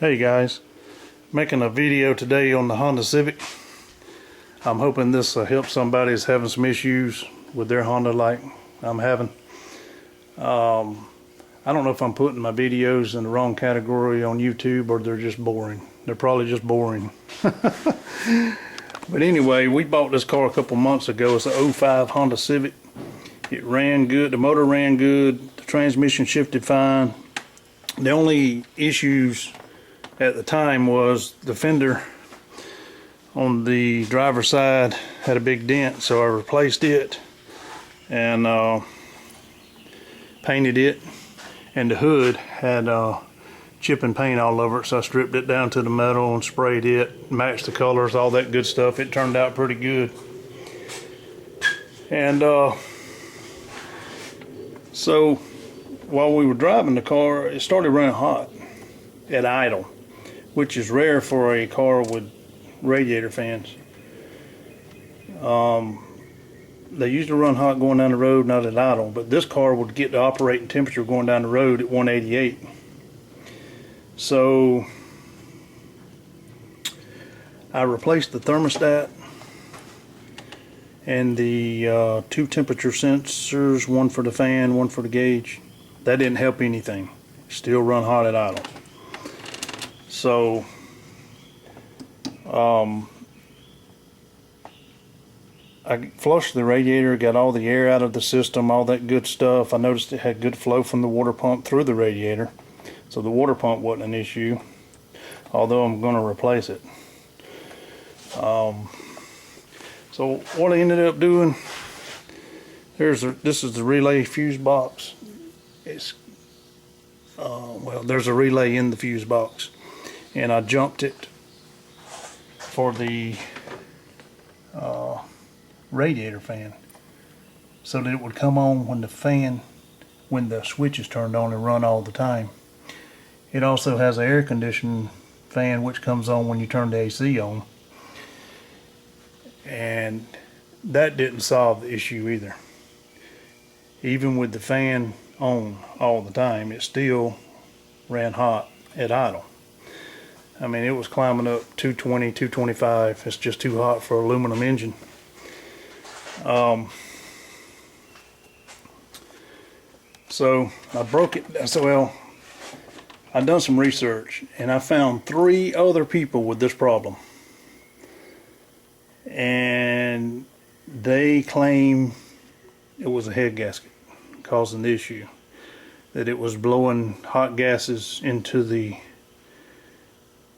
Hey guys, making a video today on the Honda Civic. I'm hoping this will help somebody that's having some issues with their Honda like I'm having. I don't know if I'm putting my videos in the wrong category on YouTube or they're just boring. They're probably just boring. But anyway, we bought this car a couple months ago. It's a 05 Honda Civic. It ran good, the motor ran good, the transmission shifted fine. The only issues at the time was the fender on the driver's side had a big dent, so I replaced it and painted it, and the hood had chip and paint all over it, so I stripped it down to the metal and sprayed it, matched the colors, all that good stuff. It turned out pretty good. And so while we were driving the car, it started running hot at idle, which is rare for a car with radiator fans. They usually run hot going down the road, not at idle, but this car would get the operating temperature going down the road at 188. So I replaced the thermostat and the two temperature sensors, one for the fan, one for the gauge. That didn't help anything. Still run hot at idle. So I flushed the radiator, got all the air out of the system, all that good stuff. I noticed it had good flow from the water pump through the radiator, so the water pump wasn't an issue, although I'm going to replace it. So what I ended up doing, this is the relay fuse box. It's well, there's a relay in the fuse box, and I jumped it for the radiator fan so that it would come on when the switch is turned on and run all the time. It also has an air conditioning fan which comes on when you turn the AC on, and that didn't solve the issue either. Even with the fan on all the time, it still ran hot at idle. I mean, it was climbing up 220, 225. It's just too hot for an aluminum engine. So I broke it. So, well, I've done some research and I found 3 other people with this problem, and they claim it was a head gasket causing the issue, that it was blowing hot gases into the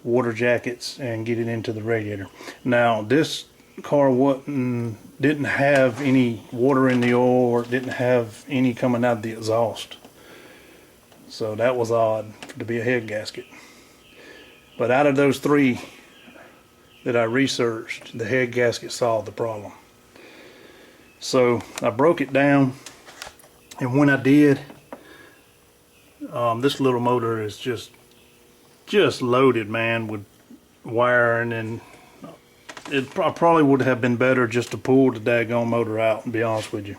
water jackets and get it into the radiator. Now this car didn't have any water in the oil, or didn't have any coming out of the exhaust, so that was odd to be a head gasket. But out of those 3 that I researched, the head gasket solved the problem. So I broke it down, and when I did, this little motor is just loaded, man, with wiring, and it probably would have been better just to pull the daggone motor out, and be honest with you.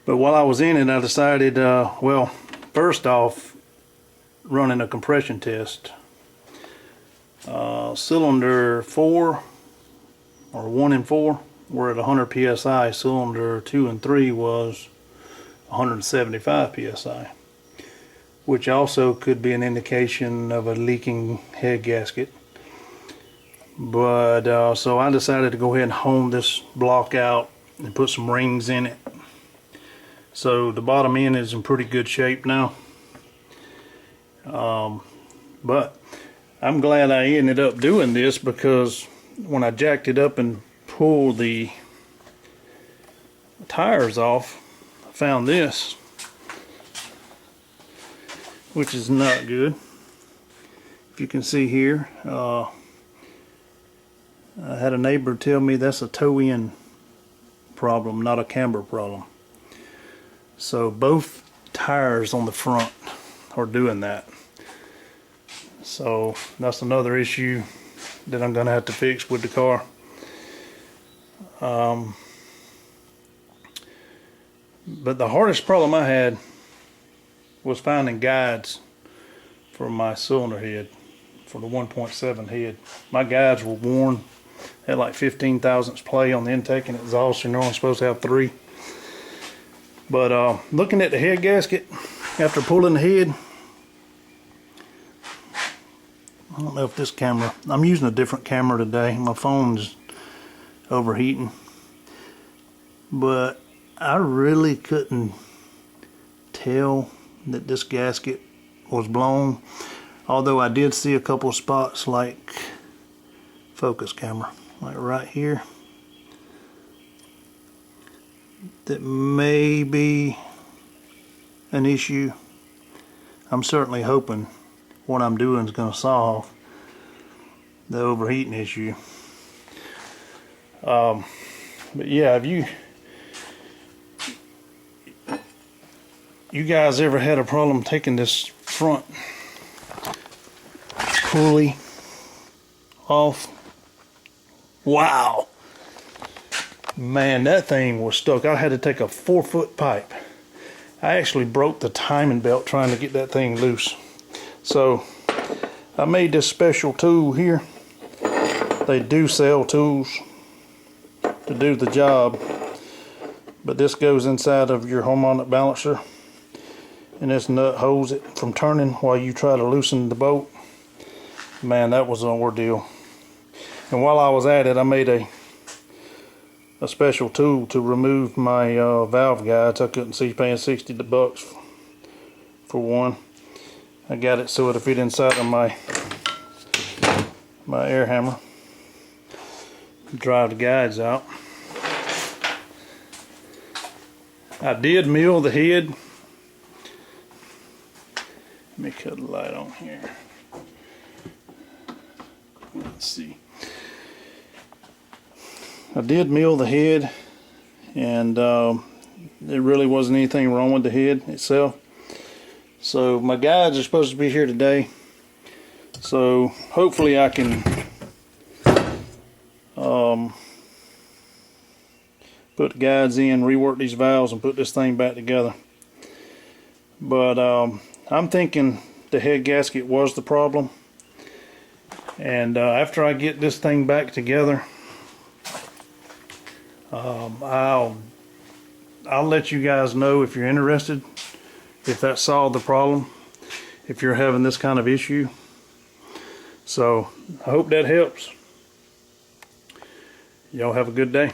But while I was in it, I decided, well, first off, running a compression test. Cylinder 4 or 1 and 4 were at 100 psi. Cylinder 2 and 3 was 175 psi, which also could be an indication of a leaking head gasket. But so I decided to go ahead and hone this block out and put some rings in it. So the bottom end is in pretty good shape now. But I'm glad I ended up doing this, because when I jacked it up and pulled the tires off, I found this, which is not good. If you can see here, I had a neighbor tell me that's a toe-in problem, not a camber problem. So both tires on the front are doing that. So that's another issue that I'm gonna have to fix with the car. But the hardest problem I had was finding guides for my cylinder head. for the 1.7 head. My guides were worn, had like 15 thousandths play on the intake and exhaust. You're only supposed to have 3. But looking at the head gasket after pulling the head, I don't know if this camera, I'm using a different camera today. My phone's overheating. But I really couldn't tell that this gasket was blown. Although I did see a couple spots like focus camera, like right here, that may be an issue. I'm certainly hoping what I'm doing is going to solve the overheating issue. But yeah, if you guys ever had a problem taking this front pulley off? Wow, man, that thing was stuck. I had to take a 4-foot pipe. I actually broke the timing belt trying to get that thing loose. So I made this special tool here. They do sell tools to do the job, but this goes inside of your harmonic balancer, and this nut holds it from turning while you try to loosen the bolt. Man, that was an ordeal. And while I was at it, I made a special tool to remove my valve guides. I couldn't see paying $60 for one. I got it so it'll fit inside of my air hammer. Drive the guides out. I did mill the head. Let me cut the light on here. Let's see. I did mill the head, and there really wasn't anything wrong with the head itself. So my guides are supposed to be here today, so hopefully I can put the guides in, rework these valves, and put this thing back together. But I'm thinking the head gasket was the problem, and after I get this thing back together, I'll let you guys know if you're interested, if that solved the problem, if you're having this kind of issue. So I hope that helps. Y'all have a good day.